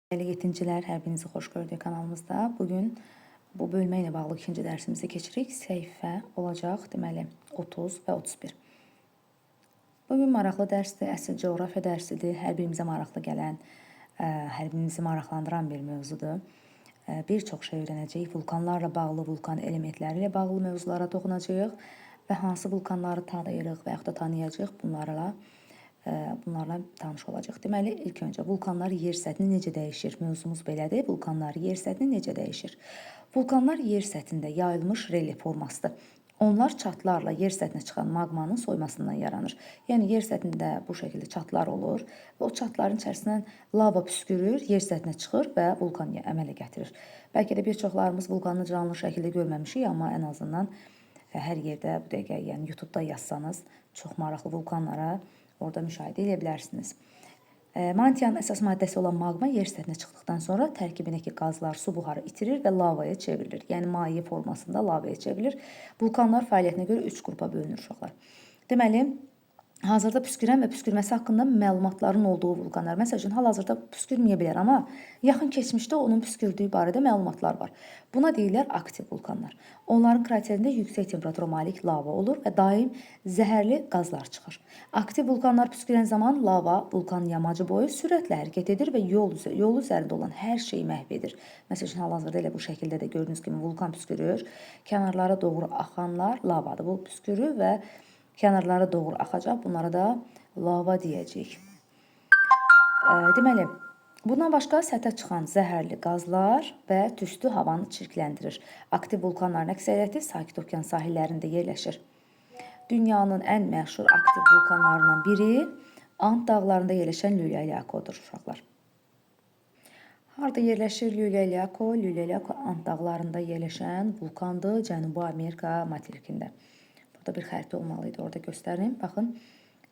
Değerli yetincilər, hər birinizi xoş gördük kanalımızda. Bugün bu bölmə ilə bağlı ikinci dərsimizi keçirik. Səhifə olacaq, deməli 30 və 31. Bugün maraqlı dərsdir, əsl coğrafiya dərsidir. Hər birimizə maraqlı gələn, hər birimizi maraqlandıran bir mövzudur. Bir çox şey öyrənəcəyik. Vulkanlarla bağlı, vulkan elementləri ilə bağlı mövzulara toxunacağıq və hansı vulkanları tanıyırıq və yaxud da tanıyacağıq bunlarla tanış olacaq. Deməli, ilk öncə vulkanlar yer səthini necə dəyişir? Mövzumuz belədir. Vulkanlar yer səthini necə dəyişir? Vulkanlar yer səthində yayılmış relyef formasıdır. Onlar çatlarla yer səthinə çıxan maqmanın soymasından yaranır. Yəni, yer səthində bu şəkildə çatlar olur və o çatların içərisindən lava püskürür, yer səthinə çıxır və vulkan əmələ gətirir. Bəlkə də bir çoxlarımız vulkanı canlı şəkildə görməmişik, amma ən azından hər yerdə bu dəqiqə, yəni YouTube-da yazsanız, çox maraqlı vulkanlara orada müşahidə edə bilərsiniz. Mantiyanın əsas maddəsi olan maqma yer səthinə çıxdıqdan sonra tərkibindəki qazlar su buharı itirir və lavaya çevrilir. Yəni, maye formasında lavaya çevrilir. Vulkanlar fəaliyyətinə görə 3 qrupa bölünür uşaqlar. Deməli, hazırda püskürən və püskürməsi haqqında məlumatların olduğu vulkanlar. Məsəl üçün, hal-hazırda püskürməyə bilər, amma yaxın keçmişdə onun püskürdüyü barədə məlumatlar var. Buna deyirlər aktiv vulkanlar. Onların kraterində yüksək temperatura malik lava olur və daim zəhərli qazlar çıxır. Aktiv vulkanlar püskürən zaman lava vulkan yamacı boyu sürətlə hərəkət edir və yol üzərində olan hər şeyi məhv edir. Məsəl üçün, hal-hazırda elə bu şəkildə də gördüyünüz kimi vulkan püskürür. Kənarlara doğru axanlar lavadır. Bu püskürür və kənarlara doğru axacaq. Bunlara da lava deyəcəyik. Deməli, bundan başqa səthə çıxan zəhərli qazlar və tüstü havanı çirkləndirir. Aktiv vulkanların əksəriyyəti Sakit Okean sahillərində yerləşir. Dünyanın ən məşhur aktiv vulkanlarından biri Ant dağlarında yerləşən Lüleyakodur uşaqlar. Harada yerləşir Lülelayako? Lülelayako Ant dağlarında yerləşən vulkandır Cənubi Amerika materikində. Burada bir xəritə olmalı idi, orada göstərim. Baxın,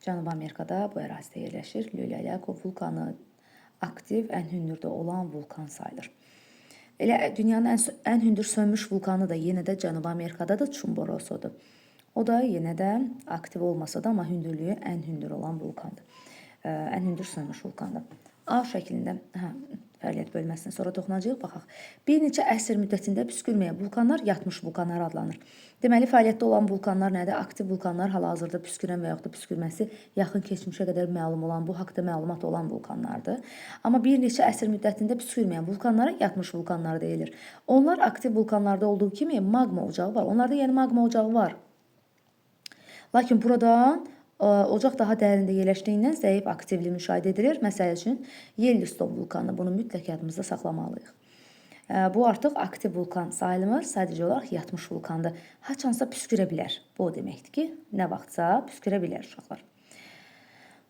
Cənubi Amerikada bu ərazidə yerləşir. Lülelayako vulkanı aktiv, ən hündürdə olan vulkan sayılır. Elə dünyanın ən hündür sönmüş vulkanı da yenə də Cənubi Amerikadadır, Chimborazodur. O da yenə də aktiv olmasa da, amma hündürlüyü ən hündür olan vulkandır. Ən hündür sönmüş vulkandır. A şəklində fəaliyyət bölməsinə sonra toxunacağıq, baxaq. Bir neçə əsr müddətində püskürməyən vulkanlar yatmış vulkanlar adlanır. Deməli, fəaliyyətdə olan vulkanlar nədir? Aktiv vulkanlar hal-hazırda püskürən və yaxud da püskürməsi yaxın keçmişə qədər məlum olan, bu haqda məlumat olan vulkanlardır. Amma bir neçə əsr müddətində püskürməyən vulkanlara yatmış vulkanlar deyilir. Onlar aktiv vulkanlarda olduğu kimi maqma ocağı var. Onlarda yəni maqma ocağı var. Lakin buradan ocaq daha dərində yerləşdiyindən zəif aktivlik müşahidə edilir. Məsəl üçün, Yellowstone vulkanı. Bunu mütləq yadımızda saxlamalıyıq. Bu artıq aktiv vulkan sayılmır, sadəcə olaraq yatmış vulkandır. Haçansa püskürə bilər. Bu o deməkdir ki, nə vaxtsa püskürə bilər uşaqlar.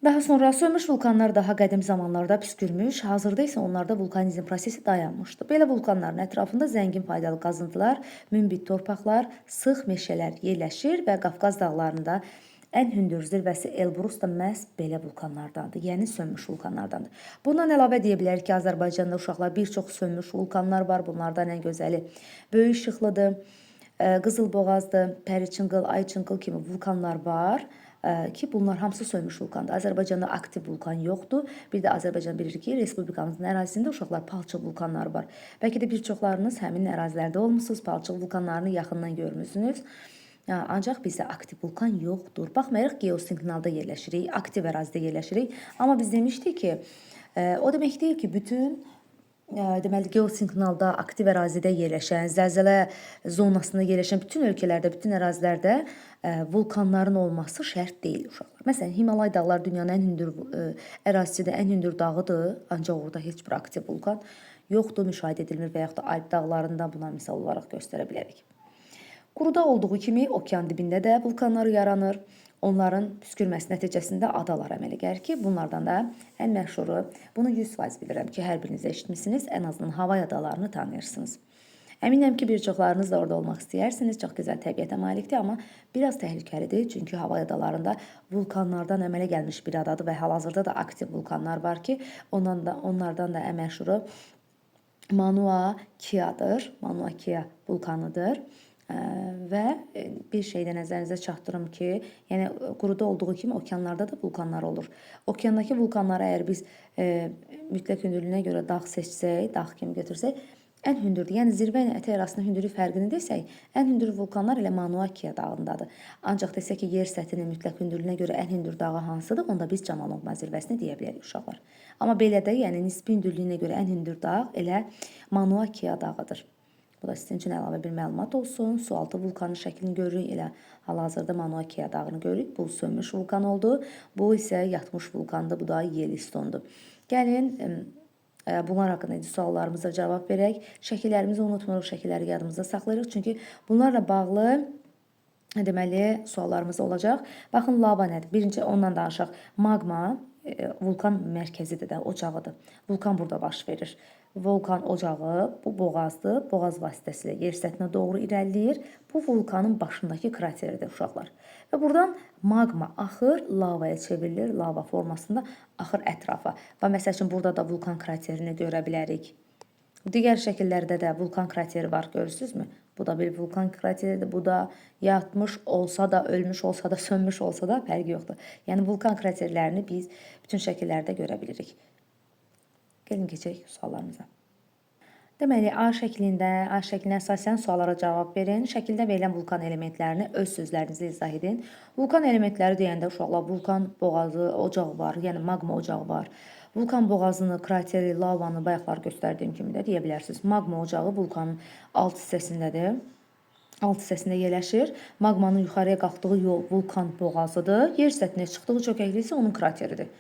Daha sonra sönmüş vulkanlar daha qədim zamanlarda püskürmüş, hazırda isə onlarda vulkanizm prosesi dayanmışdı. Belə vulkanların ətrafında zəngin faydalı qazıntılar, münbit torpaqlar, sıx meşələr yerləşir və Qafqaz dağlarında ən hündür zirvəsi Elbrus da məhz belə vulkanlardandır, yəni sönmüş vulkanlardandır. Bundan əlavə deyə bilərik ki, Azərbaycanda uşaqlar bir çox sönmüş vulkanlar var. Bunlardan ən gözəli Böyük Şıxlıdır, Qızılboğazdır, Pəriçınqıl, Ayçınqıl kimi vulkanlar var ki, bunlar hamısı sönmüş vulkandır. Azərbaycanda aktiv vulkan yoxdur. Bir də Azərbaycan bilir ki, Respublikamızın ərazisində uşaqlar palçıq vulkanları var. Bəlkə də bir çoxlarınız həmin ərazilərdə olmuşsunuz, palçıq vulkanlarını yaxından görmüsünüz. Ancaq bizdə aktiv vulkan yoxdur. Baxmayaraq geosignalda yerləşirik, aktiv ərazidə yerləşirik. Amma biz demişdik ki, o demək deyil ki, bütün deməli, geosignalda, aktiv ərazidə yerləşən, zəlzələ zonasında yerləşən bütün ölkələrdə, bütün ərazilərdə vulkanların olması şərt deyil uşaqlar. Məsələn, Himalay dağları dünyanın ən hündür ərazisidir, ən hündür dağıdır, ancaq orada heç bir aktiv vulkan yoxdur, müşahidə edilmir və yaxud da Alp dağlarında buna misal olaraq göstərə bilərik. Quruda olduğu kimi okean dibində də vulkanlar yaranır. Onların püskürməsi nəticəsində adalar əmələ gəlir ki, bunlardan da ən məşhuru, bunu 100% bilirəm ki, hər biriniz eşitmişsiniz, ən azından Havay adalarını tanıyırsınız. Əminəm ki, bir çoxlarınız da orada olmaq istəyirsiniz, çox gözəl təbiətə malikdir, amma biraz təhlükəlidir, çünki Havay adalarında vulkanlardan əmələ gəlmiş bir adadır və hal-hazırda da aktiv vulkanlar var ki, onlardan da ən məşhuru Mauna Keadır, Mauna Kea vulkanıdır. Və bir şey də nəzərinizə çatdırım ki, yəni quruda olduğu kimi okeanlarda da vulkanlar olur. Okeandakı vulkanları əgər biz mütləq hündürlüyünə görə dağ seçsək, dağ kimi götürsək, ən hündürdür. Yəni zirvə ilə ətək arasında hündürlük fərqini desək, ən hündür vulkanlar elə Mauna Kea dağındadır. Ancaq desək ki, yer səthinin mütləq hündürlüyünə görə ən hündür dağı hansıdır, onda biz Camalongma zirvəsini deyə bilərik uşaqlar. Amma belə də, yəni nisbi hündürlüyünə görə ən hündür dağ elə Mauna Kea dağıdır. Bu da sizin üçün əlavə bir məlumat olsun. Sualtı vulkanın şəklini görürük. Elə hal-hazırda Mauna Kea dağını görürük. Bu sönmüş vulkan oldu. Bu isə yatmış vulkandır. Bu da Yellowstone'dur. Gəlin bunlar haqqında suallarımıza cavab verək. Şəkillərimizi unutmuruq, şəkilləri yadımızda saxlayırıq. Çünki bunlarla bağlı deməli suallarımız olacaq. Baxın, lava nədir? Birinci ondan danışaq. Magma vulkan mərkəzidir də, ocağıdır. Vulkan burada baş verir. Vulkan ocağı bu boğazdır. Boğaz vasitəsilə yer səthinə doğru irəliləyir. Bu vulkanın başındakı krateridir uşaqlar. Və buradan magma axır, lavaya çevrilir, lava formasında axır ətrafa. Və məsəl üçün burada da vulkan kraterini görə bilərik. Digər şəkillərdə də vulkan krateri var, görürsünüzmü? Bu da bir vulkan krateridir. Bu da yatmış olsa da, ölmüş olsa da, sönmüş olsa da fərqi yoxdur. Yəni vulkan kraterlərini biz bütün şəkillərdə görə bilirik. Gəlin keçək suallarımıza. Deməli, A şəklinə əsasən suallara cavab verin. Şəkildə verilən vulkan elementlərini öz sözlərinizlə izah edin. Vulkan elementləri deyəndə uşaqlar, vulkan boğazı, ocaq var, yəni magma ocağı var. Vulkan boğazını, krateri, lavanı bayaqlar göstərdiyim kimi də deyə bilərsiniz. Magma ocağı vulkanın alt hissəsindədir. Alt hissəsində yerləşir. Magmanın yuxarıya qalxdığı yol vulkan boğazıdır. Yer səthinə çıxdığı çökəklik isə onun krateridir.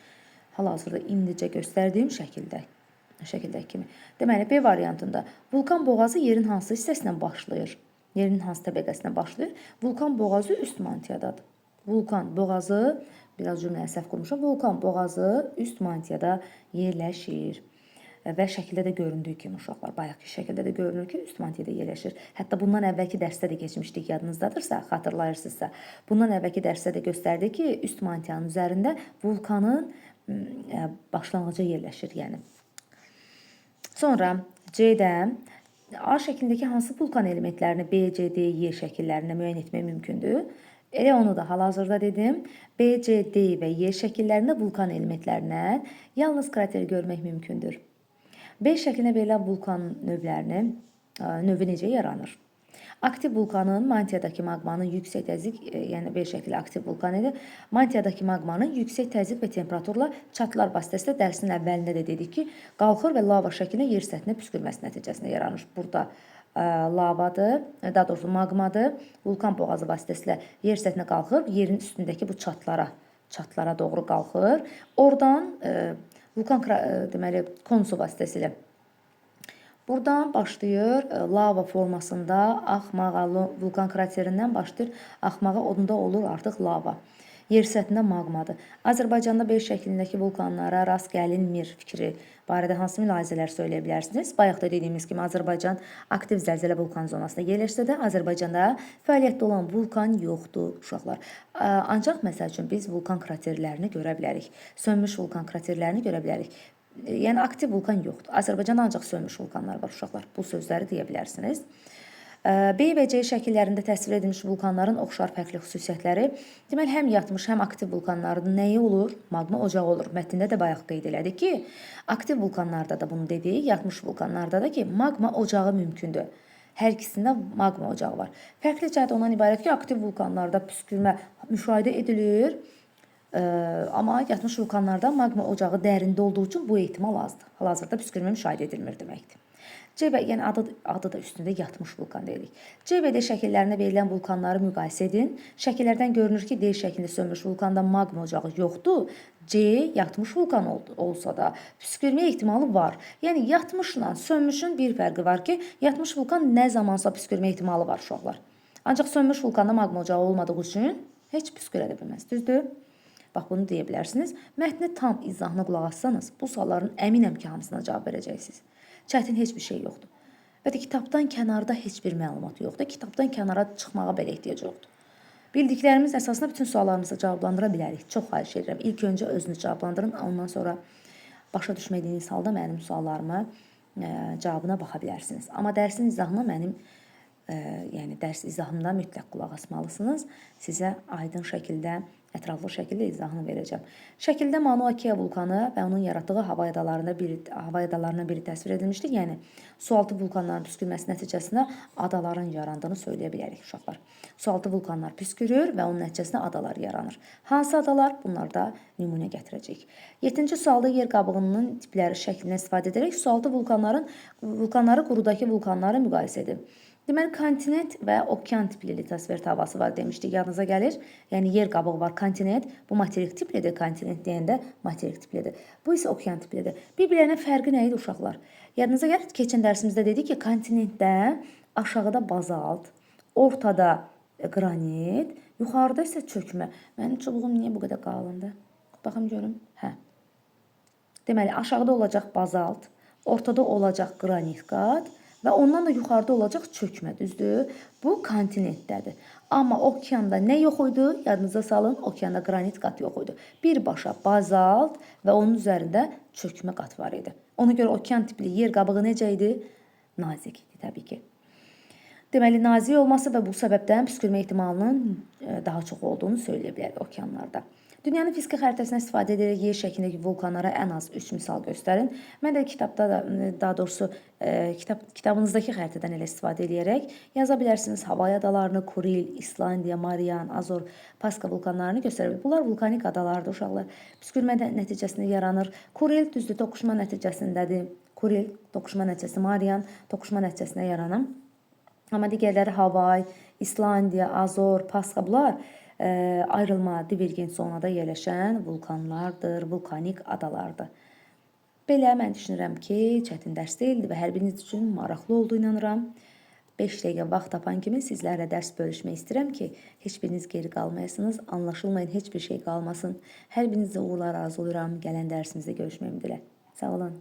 Hal-hazırda indicə göstərdiyim şəkildəki kimi. Deməli, B variantında vulkan boğazı yerin hansı hissəsindən başlayır? Yerin hansı təbəqəsindən başlayır? Vulkan boğazı üst mantiyadadır. Vulkan boğazı, biraz cümləyə səhv qurmuşam, vulkan boğazı üst mantiyada yerləşir. Və şəkildə də göründüyü kimi uşaqlar, bayaqki şəkildə də görünür ki, üst mantiyada yerləşir. Hətta bundan əvvəlki dərsdə də keçmişdik, yadınızdadırsa, xatırlayırsınızsa. Bundan əvvəlki dərsdə də göstərdi ki, üst mantiyanın üzərində vulkanın başlanğıcı yerləşir, yəni. Sonra C-də A şəklindəki hansı vulkan elementlərini B, C, D, Y şəkillərinə müəyyən etmək mümkündür? Elə onu da hal-hazırda dedim. B, C, D və Y şəkillərində vulkan elementlərindən yalnız krateri görmək mümkündür. B şəklinə verilən vulkan növü necə yaranır? Aktiv vulkanın mantiyadakı magmanın yüksək təzyiq, yəni B şəkli aktiv vulkan idi. Mantiyadakı magmanın yüksək təzyiq və temperaturla çatlar vasitəsilə dərsin əvvəlində də dedik ki, qalxır və lava şəklinə yer səthinə püskürməsi nəticəsində yaranır. Burada lavadır, daha doğrusu magmadır. Vulkan boğazı vasitəsilə yer səthinə qalxır, yerin üstündəki bu çatlara doğru qalxır. Oradan vulkan deməli konusu vasitəsilə buradan başlayır lava formasında axmağa, vulkan kraterindən başlayır axmağa, onda olur artıq lava. Yer səthində magmadır. Azərbaycanda B şəklindəki vulkanlara rast gəlinmir fikri barədə hansı mülahizələr söyləyə bilərsiniz? Bayaq da dediyimiz kimi Azərbaycan aktiv zəlzələ vulkan zonasında yerləşsə də Azərbaycanda fəaliyyətdə olan vulkan yoxdur uşaqlar. Ancaq məsəl üçün biz vulkan kraterlərini görə bilərik. Sönmüş vulkan kraterlərini görə bilərik. Yəni aktiv vulkan yoxdur. Azərbaycanda ancaq sönmüş vulkanlar var uşaqlar. Bu sözləri deyə bilərsiniz. B və C şəkillərində təsvir edilmiş vulkanların oxşar fərqli xüsusiyyətləri. Deməli, həm yatmış, həm aktiv vulkanların nəyi olur? Magma ocağı olur. Mətndə də bayaq qeyd elədik ki, aktiv vulkanlarda da bunu dedik, yatmış vulkanlarda da ki, magma ocağı mümkündür. Hər ikisində magma ocağı var. Fərqli cəhət ondan ibarət ki, aktiv vulkanlarda püskürmə müşahidə edilir. Amma yatmış vulkanlarda magma ocağı dərində olduğu üçün bu ehtimal azdır. Hal-hazırda püskürmə müşahidə edilmir deməkdir. C və yəni adı da üstündə yatmış vulkan deyirik. C və D şəkillərində verilən vulkanları müqayisə edin. Şəkillərdən görünür ki, D şəklində sönmüş vulkanda magma ocağı yoxdur. C yatmış vulkan olsa da püskürmə ehtimalı var. Yəni yatmışla sönmüşün bir fərqi var ki, yatmış vulkan nə zamansa püskürmə ehtimalı var uşaqlar. Ancaq sönmüş vulkanda magma ocağı olmadığı üçün heç püskürə də bilməz. Düzdür? Bax, bunu deyə bilərsiniz. Mətni tam izahına qulaq assanız, bu sualların əminəm ki, hamısına cavab verəcəksiniz. Çətin heç bir şey yoxdur. Və də kitabdan kənarda heç bir məlumat yoxdur. Kitabdan kənara çıxmağa belə ehtiyac yoxdur. Bildiklərimiz əsasında bütün suallarımızı cavablandıra bilərik. Çox xahiş edirəm. İlk öncə özünüz cavablandırın. Ondan sonra başa düşmədiyiniz halda mənim suallarıma cavabına baxa bilərsiniz. Amma dərsin izahına mənim yəni dərs izahımda mütləq qulaq asmalısınız. Sizə aydın şəkildə, ətraflı şəkildə izahını verəcəm. Şəkildə Mauna Kea vulkanı və onun yaratdığı hava adalarından biri təsvir edilmişdir. Yəni sualtı vulkanların püskürməsi nəticəsində adaların yarandığını söyləyə bilərik uşaqlar. Sualtı vulkanlar püskürür və onun nəticəsində adalar yaranır. Hansı adalar? Bunlarda nümunə gətirəcəyik. 7-ci sualda yer qabığının tipləri şəklindən istifadə edərək sualtı vulkanları qurudakı vulkanları müqayisə edin. Deməli, kontinent və okean tipli litosfer havası var demişdik, yadınıza gəlir. Yəni, yer qabığı var, kontinent. Bu materik tiplidir, kontinent deyəndə materik tiplidir. Bu isə okean tiplidir. Bir-birlərinin fərqi nə idi uşaqlar? Yadınıza gəlir, keçən dərsimizdə dedik ki, kontinentdə aşağıda bazalt, ortada qranit, yuxarıda isə çökmə. Mənim çubuğum niyə bu qədər qalındır? Baxım görüm. Hə. Deməli, aşağıda olacaq bazalt, ortada olacaq qranit qat və ondan da yuxarıda olacaq çökmə, düzdür? Bu kontinentdədir. Amma okeanda nə yox idi? Yadınıza salın, okeanda qranit qat yox idi. Birbaşa bazalt və onun üzərində çökmə qat var idi. Ona görə okean tipli yer qabığı necə idi? Nazik idi təbii ki. Deməli, nazik olması və bu səbəbdən püskürmə ehtimalının daha çox olduğunu söyləyə bilərik okeanlarda. Dünyanın fiziki xəritəsindən istifadə edərək yer şəklindəki vulkanlara ən az 3 misal göstərin. Mən də kitabda da, daha doğrusu kitabınızdakı xəritədən elə istifadə edərək yaza bilərsiniz. Havay adalarını, Kuril, İslandiya, Marian, Azor, Paska vulkanlarını göstərə bilir. Bunlar vulkanik adalardır uşaqlar. Püskürmə nəticəsində yaranır. Kuril düzdür, toqquşma nəticəsindədir. Kuril toqquşma nəticəsi, Marian toqquşma nəticəsində yaranır. Amma digərləri Havay, İslandiya, Azor, Paska bunlar ayrılma, divergent zonada yerləşən vulkanlardır, vulkanik adalardır. Belə mən düşünürəm ki, çətin dərs deyildi və hər biriniz üçün maraqlı oldu inanıram. 5 dəqiqə vaxt tapan kimi sizlərlə dərs bölüşmək istəyirəm ki, heç biriniz geri qalmayasınız, anlaşılmayan heç bir şey qalmasın. Hər birinizə uğurlar arzulayıram. Gələn dərsimizdə görüşmək ümidi ilə. Sağ olun.